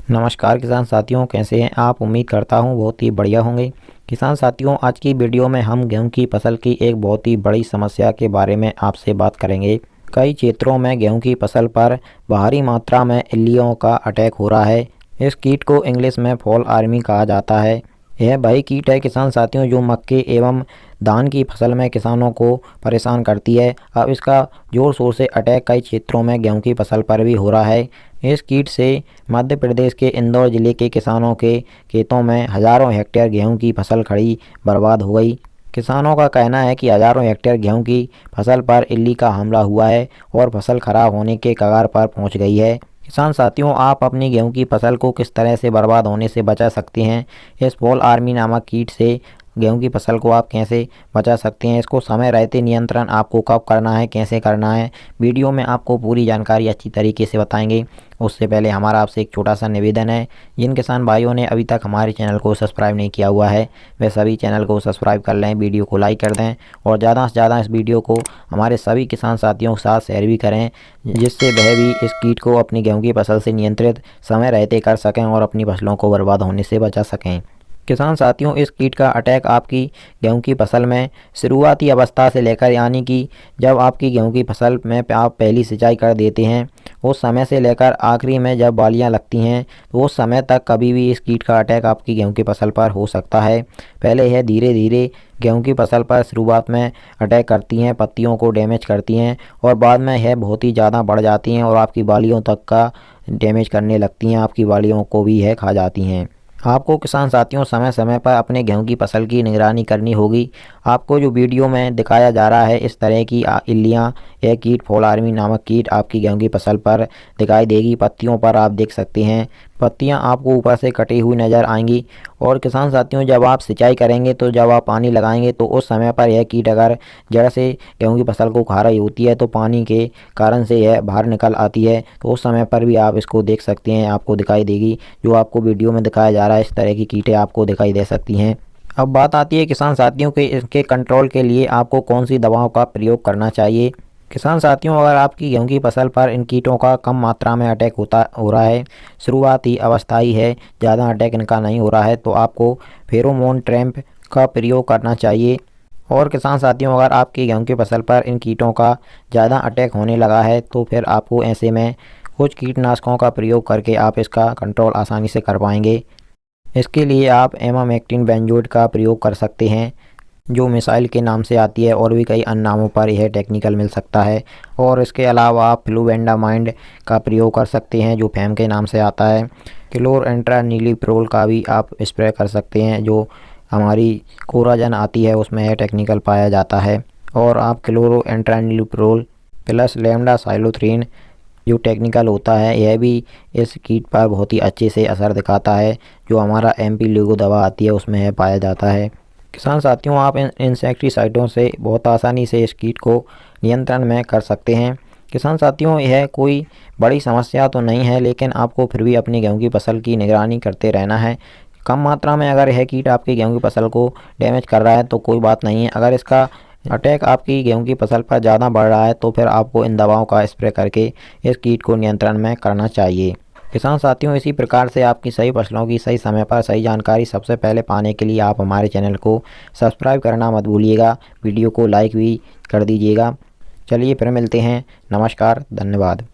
नमस्कार किसान साथियों, कैसे हैं आप। उम्मीद करता हूं बहुत ही बढ़िया होंगे। किसान साथियों, आज की वीडियो में हम गेहूं की फसल की एक बहुत ही बड़ी समस्या के बारे में आपसे बात करेंगे। कई क्षेत्रों में गेहूं की फसल पर भारी मात्रा में इल्लियों का अटैक हो रहा है। इस कीट को इंग्लिश में फॉल आर्मी कहा जाता है। यह वही कीट है किसान साथियों जो मक्के एवं धान की फसल में किसानों को परेशान करती है। अब इसका जोर शोर से अटैक कई क्षेत्रों में गेहूं की फसल पर भी हो रहा है। इस कीट से मध्य प्रदेश के इंदौर जिले के किसानों के खेतों में हजारों हेक्टेयर गेहूं की फसल खड़ी बर्बाद हो गई। किसानों का कहना है कि हजारों हेक्टेयर गेहूं की फसल पर इल्ली का हमला हुआ है और फसल खराब होने के कगार पर पहुंच गई है। किसान साथियों, आप अपनी गेहूं की फसल को किस तरह से बर्बाद होने से बचा सकते हैं। इस फॉल आर्मी नामक कीट से गेहूं की फसल को आप कैसे बचा सकते हैं, इसको समय रहते नियंत्रण आपको कब करना है, कैसे करना है, वीडियो में आपको पूरी जानकारी अच्छी तरीके से बताएंगे। उससे पहले हमारा आपसे एक छोटा सा निवेदन है, जिन किसान भाइयों ने अभी तक हमारे चैनल को सब्सक्राइब नहीं किया हुआ है वे सभी चैनल को सब्सक्राइब कर लें, वीडियो को लाइक कर दें और ज़्यादा से ज़्यादा इस वीडियो को हमारे सभी किसान साथियों के साथ शेयर भी करें, जिससे वह भी इस कीट को अपनी गेहूँ की फसल से नियंत्रित समय रहते कर सकें और अपनी फसलों को बर्बाद होने से बचा सकें। किसान साथियों, इस कीट का अटैक आपकी गेहूं की फसल में शुरुआती अवस्था से लेकर यानी कि जब आपकी गेहूं की फसल में आप पहली सिंचाई कर देते हैं उस समय से लेकर आखिरी में जब बालियां लगती हैं तो उस समय तक कभी भी इस कीट का अटैक आपकी गेहूं की फसल पर हो सकता है। पहले यह धीरे धीरे गेहूं की फसल पर शुरुआत में अटैक करती हैं, पत्तियों को डैमेज करती हैं और बाद में यह बहुत ही ज़्यादा बढ़ जाती हैं और आपकी बालियों तक का डैमेज करने लगती हैं, आपकी बालियों को भी यह खा जाती हैं। आपको किसान साथियों समय समय पर अपने गेहूं की फसल की निगरानी करनी होगी। आपको जो वीडियो में दिखाया जा रहा है इस तरह की इल्लियां, यह कीट फॉल आर्मी नामक कीट आपकी गेहूं की फसल पर दिखाई देगी। पत्तियों पर आप देख सकते हैं पत्तियां आपको ऊपर से कटी हुई नज़र आएंगी। और किसान साथियों, जब आप सिंचाई करेंगे तो जब आप पानी लगाएंगे तो उस समय पर यह कीट अगर जड़ से गेहूं की फसल को खा रही होती है तो पानी के कारण से यह बाहर निकल आती है, तो उस समय पर भी आप इसको देख सकते हैं, आपको दिखाई देगी। जो आपको वीडियो में दिखाया जा रहा है इस तरह की कीटें आपको दिखाई दे सकती हैं। अब बात आती है किसान साथियों के इसके कंट्रोल के लिए आपको कौन सी दवाओं का प्रयोग करना चाहिए। किसान साथियों, अगर आपकी गेहूं की फसल पर इन कीटों का कम मात्रा में अटैक हो रहा है, शुरुआती अवस्था ही है, ज़्यादा अटैक इनका नहीं हो रहा है, तो आपको फेरोमोन ट्रैप का प्रयोग करना चाहिए। और किसान साथियों, अगर आपकी गेहूं की फसल पर इन कीटों का ज़्यादा अटैक होने लगा है तो फिर आपको ऐसे में कुछ कीटनाशकों का प्रयोग करके आप इसका कंट्रोल आसानी से कर पाएंगे। इसके लिए आप एमामेक्टिन बेंजोएट का प्रयोग कर सकते हैं, जो मिसाइल के नाम से आती है और भी कई अन्य नामों पर यह टेक्निकल मिल सकता है। और इसके अलावा आप फ्लुवेंडामाइड का प्रयोग कर सकते हैं, जो फैम के नाम से आता है। क्लोरएंट्रानिलीप्रोल का भी आप स्प्रे कर सकते हैं, जो हमारी कोराजन आती है उसमें यह टेक्निकल पाया जाता है। और आप क्लोरोएंट्रानिलीप्रोल प्लस लेमडासाइलोथ्रीन जो टेक्निकल होता है यह भी इस कीट पर बहुत ही अच्छे से असर दिखाता है, जो हमारा एमपी लीगो दवा आती है उसमें यह पाया जाता है। किसान साथियों, आप इन इंसेक्टिसाइडों से बहुत आसानी से इस कीट को नियंत्रण में कर सकते हैं। किसान साथियों, यह कोई बड़ी समस्या तो नहीं है, लेकिन आपको फिर भी अपनी गेहूं की फसल की निगरानी करते रहना है। कम मात्रा में अगर यह कीट आपकी गेहूं की फसल को डैमेज कर रहा है तो कोई बात नहीं है। अगर इसका अटैक आपकी गेहूं की फसल पर ज़्यादा बढ़ रहा है तो फिर आपको इन दवाओं का स्प्रे करके इस कीट को नियंत्रण में करना चाहिए। किसान साथियों, इसी प्रकार से आपकी सही फसलों की सही समय पर सही जानकारी सबसे पहले पाने के लिए आप हमारे चैनल को सब्सक्राइब करना मत भूलिएगा, वीडियो को लाइक भी कर दीजिएगा। चलिए फिर मिलते हैं। नमस्कार, धन्यवाद।